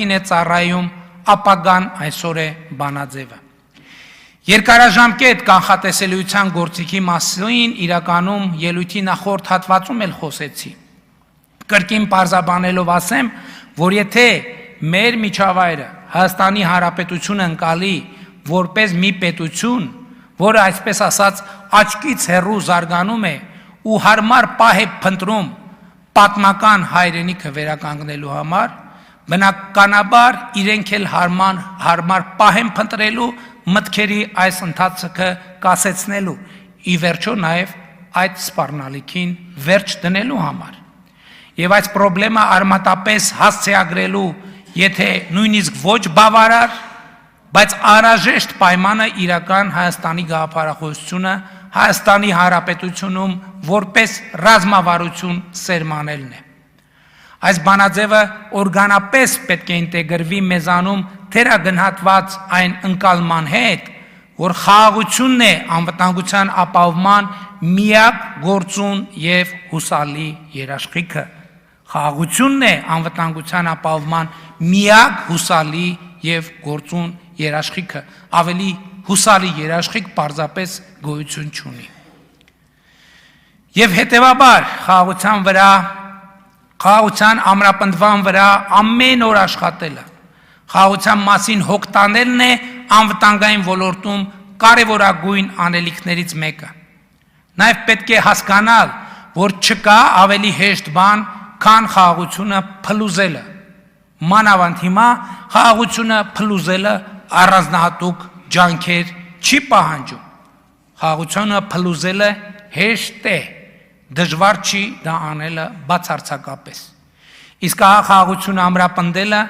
է ծառայում, ապագան այսօր է բանաձևը։ Երկարաժամկետ կանխատեսելիության գործիքի մասին իրականում ելույթի նախորդ հատվածում էլ խոսեցի։ Կրկին պարզաբանելով ասեմ, որ եթե մեր միջավայրը Հայաստանի Հանրապետությունը ընկալի որպես մի պետություն, որը այսպես ասած աչքից հեռու զարգանում է ու հարմար պահ է փնտրում պատմական հայրենիքը վերականգնելու համար, բնականաբար իրենք էլ հարմար պահ են փնտրելու մտքերի այս ընթացքը կասեցնելու, ի վերջո նաև այդ սպառնալիքին վերջ դնելու համար։ Եվ այս պրոբլեմը արմատապես հասցեագրելու, եթե նույնիսկ ոչ բավարար, բայց անհրաժեշտ պայմանը իրական Հայաստանի գաղափարախոսությունը Հայաստանի Հանրապետությունում որպես ռազմավարություն սերմանելն է։ Այս բանաձևը օրգանապես պետք է ինտեգրվի մեզանում թերագնահատված այն ընկալման հետ, որ խաղաղությունն է անվտանգության ապահովման միակ գործուն և հուսալի երաշխիքը։ Խաղաղությունն է անվտանգության ապահովման միակ հուսալի և գործուն երաշխիքը, ավելի հուսալի երաշխիք պարզապես գոյություն չունի։ Եվ հետևաբար խաղաղության ամրապնդման վրա ամեն օր աշխատելը, խաղաղության մասին հոգ տանելն է անվտանգային ոլորտում կարևորագույն անելիքներից մեկը։ Նաև պետք է հասկանալ, որ չկա ավելի հեշտ բան, քան խաղաղությունը փլուզելը։ Մանավանդ հիմա խաղաղությունը փլուզելը առանձնահատուկ ջանքեր չի պահանջում։ Խաղաղությունը փլուզելը հեշտ է, դժվար չի դա անելը բացարձակապես։ Իսկ խաղաղությունը ամրապնդելը,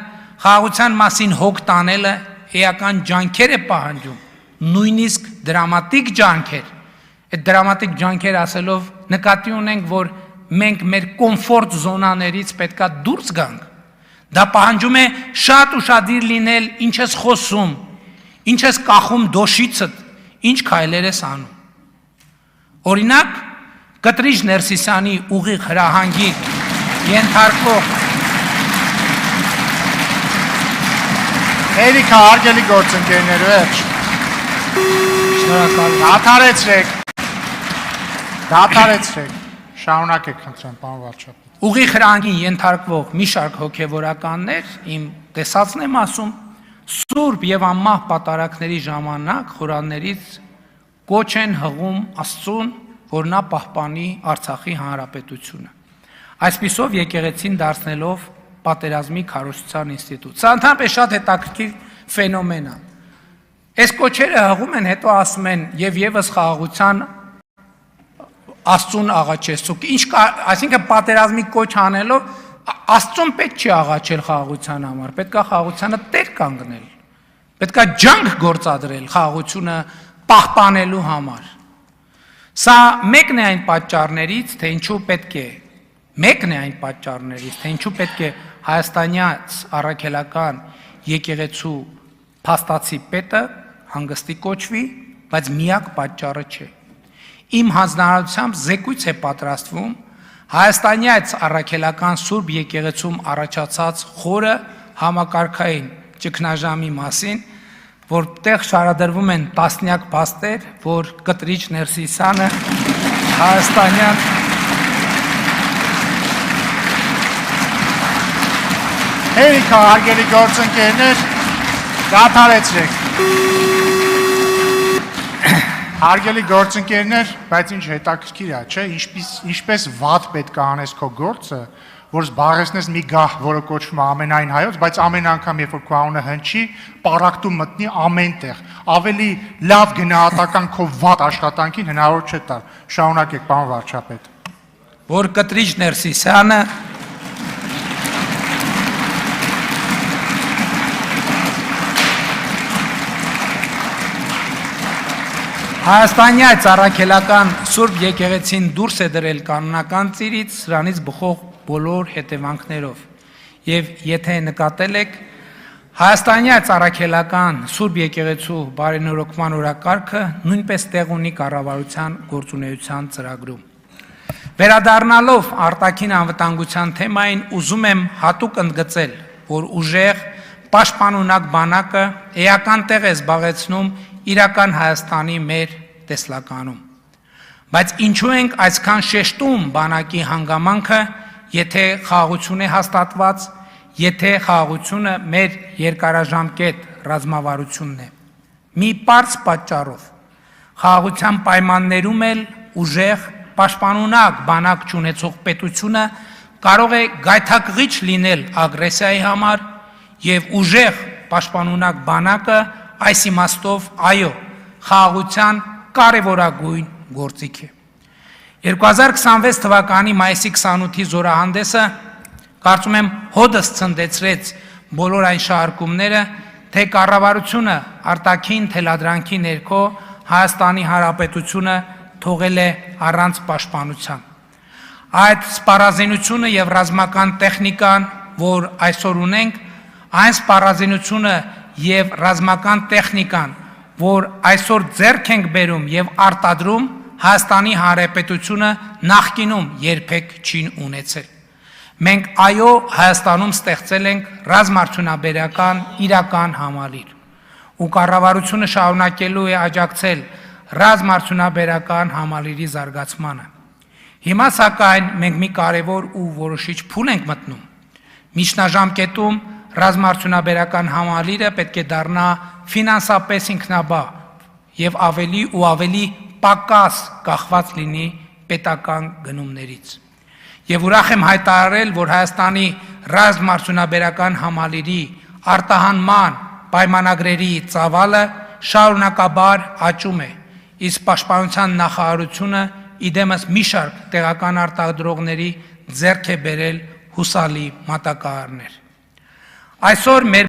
խաղաղության մասին հոգ տանելը էական ջանքեր է պահանջում, նույնիսկ դրամատիկ ջանքեր։ Այդ դրամատիկ ջանքեր ասելով նկատի ունենք, որ մենք մեր կոմֆորտ զոնաներից պետքա դուրս գանք։ Դա պահանջում է շատ ուշադիր լինել, ինչ ես խոսում, ինչ ես կախում դոշիցդ, ինչ քայլեր ես անում։ Օրինակ, Կտրիչ Ներսիսյանի ուղիղ հրահանգի ենթարկվող Էրիկա, հարգելի գործընկերներ, վերջ։ Դադարեցրեք, շարունակեք, խնդրեմ, պարոն վարչապետ։ Ուղիղ հրահանգին ենթարկվող մի շարք հոգևորականներ, իմ տեսածն եմ ասում, սուրբ և անմահ պատարագների ժամանակ խորաններից կոչ են հղում Աստծուն, որ նա պահպանի Արցախի հանրապետությունը։ Այսպիսով եկեղեցին դարձնելով պատերազմի քարոզչության ինստիտուտ։ Սա ընդհանրապես շատ հետաքրքիր ֆենոմեն է։ Այս կոչերը հղում են, հետո ասում են եւ եւս խաղաղության Աստծուն աղաչեցուկ։ Այսինքն պատերազմի կոչ անելով Աստծուն պետք չի աղաչել խաղաղության համար, պետք է խաղաղությանը տեր կանգնել։ Պետք է ջանք գործադրել խաղաղությունը պահպանելու համար։ Սա մեկն է այն պատճառներից, թե ինչու պետք է հայաստանյաց առաքելական եկեղեցու փաստացի պետը հանգստի կոչվի, բայց միակ պատճառը չէ։ Իմ հանձնարարությամբ զեկույց է պատրաստվում հայաստանյաց առաքելական Սուրբ եկեղեցում առաջացած խորը համակարգային ճգնաժամի մասին, որտեղ շարադրվում են տասնյակ փաստեր, որ Կտրիչ Ներսիսյանը հայաստանյան Էրիկա, հարգելի գործընկերներ, դադարեցրեք։ Հարգելի գործընկերներ, բայց ինչ հետաքրքիր է, չէ, ինչպես վատ պետք է անես քո գործը, որ զբաղեցնես մի գահ, որը կոչվում է ամենայն հայոց, բայց ամեն անգամ, երբ որ քո անունը հնչի, պարակտում մտնի ամեն տեղ։ Ավելի լավ գնահատական քո վատ աշխատանքին հնարավոր չէ տալ։ Շարունակեք, պարոն վարչապետ։ Որ Կտրիչ Ներսիսյանը հայաստանյաց առաքելական Սուրբ եկեղեցին դուրս է դրել կանոնական ծիրից, սրանից բխող բոլոր հետևանքներով։ Եվ եթե նկատել եք, հայաստանյաց առաքելական Սուրբ եկեղեցու բարենորոգման օրակարգը նույնպես տեղ ունի կառավարության գործունեության ծրագրում։ Վերադառնալով արտաքին անվտանգության թեմային, ուզում եմ հատուկ ընդգծել, որ ուժեղ պաշտպանունակ բանակը էական տեղ է զբաղեցնում իրական Հայաստանի մեր տեսլականում։ Բայց ինչու ենք այսքան շեշտում բանակի հանգամանքը, եթե խաղաղություն է հաստատված, եթե խաղաղությունը մեր երկարաժամկետ ռազմավարությունն է։ Մի պարզ պատճառով խաղաղության պայմաններում էլ ուժեղ պաշտպանունակ բանակ չունեցող պետությունը կարող է գայթակղիչ լինել ագրեսիայի համար եւ ուժեղ պաշտպանունակ բանակը այս իմաստով այո խաղաղության կարևորագույն գործիք է։ 2026 թվականի մայիսի 28-ի զորահանդեսը կարծում եմ հոդս ցնդեցրեց բոլոր այն շարժումները, թե կառավարությունը արտաքին թելադրանքի ներքո Հայաստանի Հանրապետությունը թողել է առանց պաշտպանության։ Այդ սպառազինությունը եւ ռազմական տեխնիկան, որ այսօր ունենք, այն սպառազինությունը եւ ռազմական տեխնիկան, որ այսօր ձեռք ենք բերում եւ արտադրում, Հայաստանի Հանրապետությունը նախկինում երբեք չի ունեցել։ Մենք այո Հայաստանում ստեղծել ենք ռազմարդյունաբերական իրական համալիր ու կառավարությունը շարունակելու է աջակցել ռազմարդյունաբերական համալիրի զարգացմանը։ Հիմա սակայն մենք մի կարևոր ու որոշիչ փուլ ենք մտնում։ Միջնաժամկետում ռազմարդյունաբերական համալիրը պետք է դառնա ֆինանսապես ինքնաբավ եւ ավելի ու ավելի պակաս կախված լինի պետական գնումներից։ Եվ ուրախ եմ հայտարարել, որ Հայաստանի ռազմարդյունաբերական համալիրի արտահանման պայմանագրերի ծավալը շարունակաբար աճում է, իսկ պաշտպանության նախարարությունը իդեմս մի շարք տեղական արտադրողների ձեռք է բերել հուսալի մատակարարներ։ Այսօր մեր